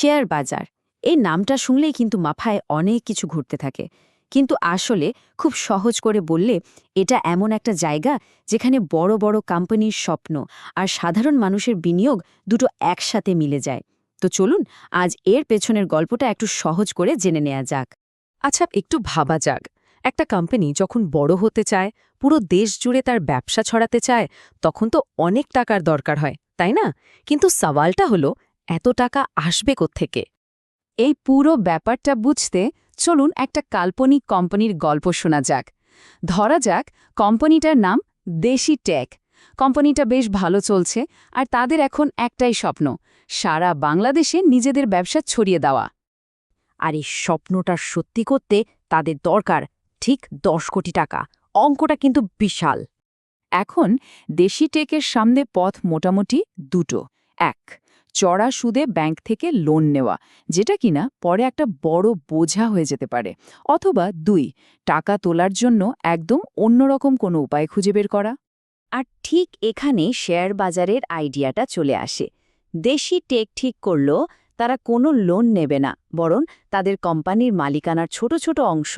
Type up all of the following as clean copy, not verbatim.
Share বাজার এই নামটা শুনলেই কিন্তু মাথায় অনেক কিছু ঘুরতে থাকে, কিন্তু আসলে খুব সহজ করে বললে এটা এমন একটা জায়গা যেখানে বড় বড় কোম্পানির স্বপ্ন আর সাধারণ মানুষের বিনিয়োগ দুটো একসাথে মিলে যায়। তো চলুন আজ এর পেছনের গল্পটা একটু সহজ করে জেনে নেওয়া যাক। আচ্ছা, একটু ভাবা যাক। একটা কোম্পানি যখন বড় হতে চায়, পুরো দেশ জুড়ে তার ব্যবসা ছড়াতে চায়, তখন তো অনেক টাকার দরকার হয়, তাই না? কিন্তু সওয়ালটা হলো, এত টাকা আসবে কোত্থেকে? এই পুরো ব্যাপারটা বুঝতে চলুন একটা কাল্পনিক কোম্পানির গল্প শোনা যাক। ধরা যাক কোম্পানিটার নাম দেশি টেক। কোম্পানিটা বেশ ভালো চলছে, আর তাদের এখন একটাই স্বপ্ন, সারা বাংলাদেশে নিজেদের ব্যবসা ছড়িয়ে দেওয়া। আর এই স্বপ্নটা সত্যি করতে তাদের দরকার ঠিক 10 কোটি টাকা। অঙ্কটা কিন্তু বিশাল। এখন দেশি টেকের সামনে পথ মোটামুটি দুটো। এক, চড়া সুদে ব্যাংক থেকে লোন নেওয়া, যেটা কিনা পরে একটা বড় বোঝা হয়ে যেতে পারে। অথবা 2, টাকা তোলার জন্য একদম অন্যরকম কোনো উপায় খুঁজে বের করা। আর ঠিক এখানে শেয়ার বাজারের আইডিয়াটা চলে আসে। দেশি টেক ঠিক করল তারা কোনো লোন নেবে না, বরং তাদের কোম্পানির মালিকানার ছোট ছোট অংশ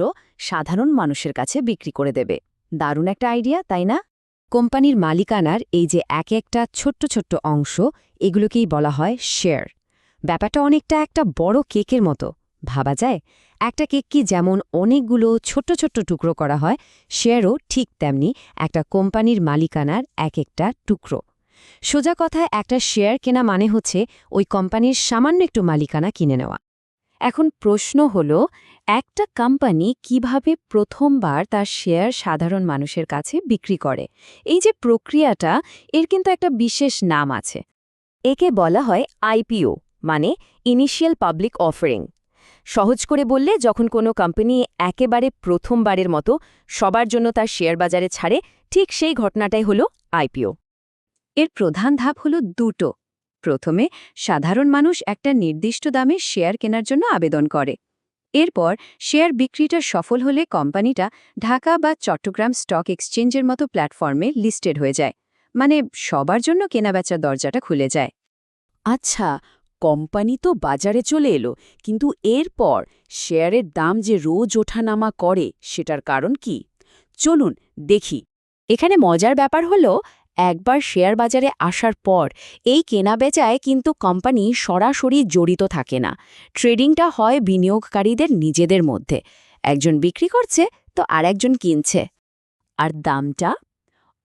সাধারণ মানুষের কাছে বিক্রি করে দেবে। দারুণ একটা আইডিয়া, তাই না? কোম্পানির মালিকানার এই যে এক একটা ছোট্ট ছোট্ট অংশ, এগুলোকেই বলা হয় শেয়ার। ব্যাপারটা অনেকটা একটা বড় কেকের মতো ভাবা যায়। একটা কেক কি যেমন অনেকগুলো ছোট্ট ছোট্ট টুকরো করা হয়, শেয়ারও ঠিক তেমনি একটা কোম্পানির মালিকানার এক একটা টুকরো। সোজা কথায় একটা শেয়ার কেনা মানে হচ্ছে ওই কোম্পানির সামান্য একটু মালিকানা কিনে নেওয়া। এখন প্রশ্ন হলো, একটা কোম্পানি কিভাবে প্রথমবার তার শেয়ার সাধারণ মানুষের কাছে বিক্রি করে? এই যে প্রক্রিয়াটা, এর কিন্তু একটা বিশেষ নাম আছে। একে বলা হয় আইপিও, মানে ইনিশিয়াল পাবলিক অফারিং। সহজ করে বললে, যখন কোনো কোম্পানি একেবারে প্রথমবারের মতো সবার জন্য তার শেয়ার বাজারে ছাড়ে, ঠিক সেই ঘটনাটাই হলো আইপিও। এর প্রধান ধাপ হলো দুটো। প্রথমে সাধারণ মানুষ একটা নির্দিষ্ট দামে শেয়ার কেনার জন্য আবেদন করে। এরপর শেয়ার বিক্রিটা সফল হলে কোম্পানিটা ঢাকা বা চট্টগ্রাম স্টক এক্সচেঞ্জের মতো প্ল্যাটফর্মে লিস্টেড হয়ে যায়, মানে সবার জন্য কেনাবেচার দরজাটা খুলে যায়। আচ্ছা, কোম্পানি তো বাজারে চলে এলো, কিন্তু এরপর শেয়ারের দাম যে রোজ ওঠানামা করে, সেটার কারণ কি? চলুন দেখি। এখানে মজার ব্যাপার হলো, একবার শেয়ার বাজারে আসার পর এই কেনাবেচায় কিন্তু কোম্পানি সরাসরি জড়িত থাকে না। ট্রেডিংটা হয় বিনিয়োগকারীদের নিজেদের মধ্যে। একজন বিক্রি করছে তো আরেকজন কিনছে। আর দামটা,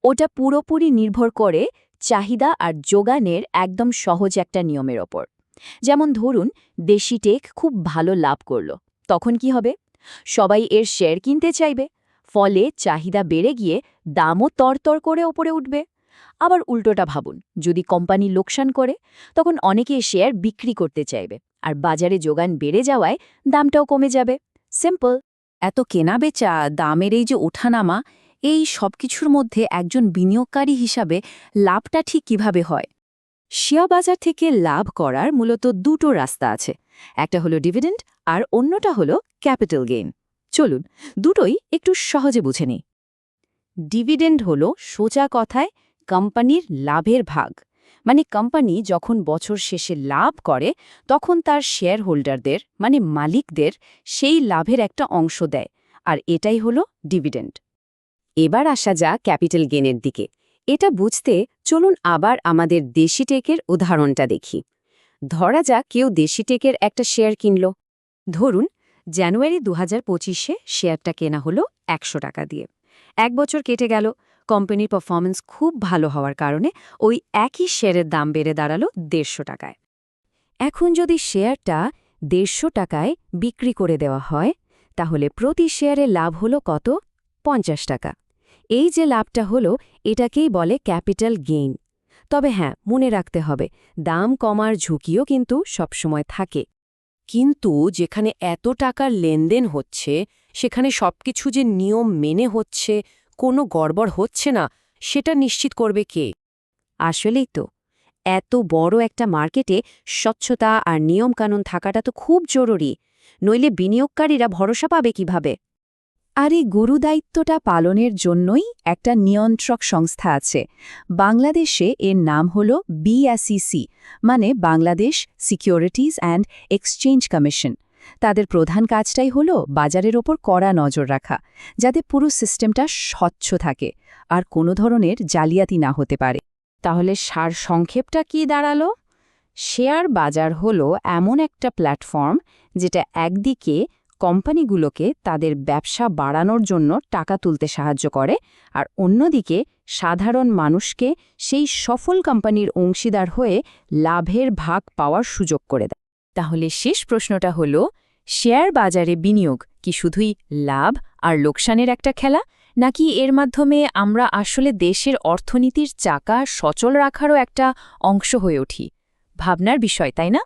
ওটা পুরোপুরি নির্ভর করে চাহিদা আর যোগানের একদম সহজ একটা নিয়মের ওপর। যেমন ধরুন, দেশি টেক খুব ভালো লাভ করল, তখন কি হবে? সবাই এর শেয়ার কিনতে চাইবে, ফলে চাহিদা বেড়ে গিয়ে দামও তরতর করে ওপরে উঠবে। আবার উল্টোটা ভাবুন, যদি কোম্পানি লোকসান করে, তখন অনেকে শেয়ার বিক্রি করতে চাইবে, আর বাজারে যোগান বেড়ে যাওয়ায় দামটাও কমে যাবে। সিম্পল। এত কেনাবেচা, দামের এই যে ওঠানামা, এই সবকিছুর মধ্যে একজন বিনিয়োগকারী হিসাবে লাভটা ঠিক কিভাবে হয়? শেয়ার বাজার থেকে লাভ করার মূলত দুটো রাস্তা আছে। একটা হলো ডিভিডেন্ড, আর অন্যটা হলো ক্যাপিটাল গেইন। চলুন দুটোই একটু সহজে বুঝে নিই। ডিভিডেন্ড হলো সোজা কথায় কোম্পানির লাভের ভাগ। মানে কোম্পানি যখন বছর শেষে লাভ করে, তখন তার শেয়ার হোল্ডারদের, মানে মালিকদের, সেই লাভের একটা অংশ দেয়, আর এটাই হলো ডিভিডেন্ড। এবার আসা যাক ক্যাপিটাল গেইনের দিকে। এটা বুঝতে চলুন আবার আমাদের দেশি টেকের উদাহরণটা দেখি। ধরা যাক কেউ দেশি টেকের একটা শেয়ার কিনল। ধরুন জানুয়ারি 2025-এ শেয়ারটা কেনা হলো 100 টাকা দিয়ে। 1 বছর কেটে গেল, কোম্পানির পারফরম্যান্স খুব ভালো হওয়ার কারণে ওই একই শেয়ারের দাম বেড়ে দাঁড়ালো 150 টাকায়। এখন যদি শেয়ারটা 150 টাকায় বিক্রি করে দেওয়া হয়, তাহলে প্রতি শেয়ারে লাভ হলো কত? 50 টাকা। এই যে লাভটা হলো, এটাকেই বলে ক্যাপিটাল গেইন। তবে হ্যাঁ, মনে রাখতে হবে, দাম কমার ঝুঁকিও কিন্তু সবসময় থাকে। কিন্তু যেখানে এত টাকার লেনদেন হচ্ছে, সেখানে সবকিছু যে নিয়ম মেনে হচ্ছে, কোনো গড়বড় হচ্ছে না, সেটা নিশ্চিত করবে কে? আসলেই তো, এত বড় একটা মার্কেটে স্বচ্ছতা আর নিয়মকানুন থাকাটা তো খুব জরুরি। নইলে বিনিয়োগকারীরা ভরসা পাবে কিভাবে? আর এই গুরুদায়িত্বটা পালনের জন্যই একটা নিয়ন্ত্রক সংস্থা আছে। বাংলাদেশে এর নাম হল BSEC, মানে Bangladesh securities and exchange commission. তাদের প্রধান কাজটাই হল বাজারের ওপর কড়া নজর রাখা, যাতে পুরো সিস্টেমটা স্বচ্ছ থাকে আর কোনো ধরনের জালিয়াতি না হতে পারে। তাহলে সারসংক্ষেপটা কি দাঁড়ালো? শেয়ার বাজার হলো এমন একটা প্ল্যাটফর্ম যেটা একদিকে কোম্পানিগুলোকে তাদের ব্যবসা বাড়ানোর জন্য টাকা তুলতে সাহায্য করে, আর অন্যদিকে সাধারণ মানুষকে সেই সফল কোম্পানির অংশীদার হয়ে লাভের ভাগ পাওয়ার সুযোগ করে দেয়। তাহলে শেষ প্রশ্নটা হলো, শেয়ার বাজারে বিনিয়োগ কি শুধুই লাভ আর লোকসানের একটা খেলা, নাকি এর মাধ্যমে আমরা আসলে দেশের অর্থনীতির চাকা সচল রাখারও একটা অংশ হয়ে উঠি? ভাবনার বিষয়, তাই না?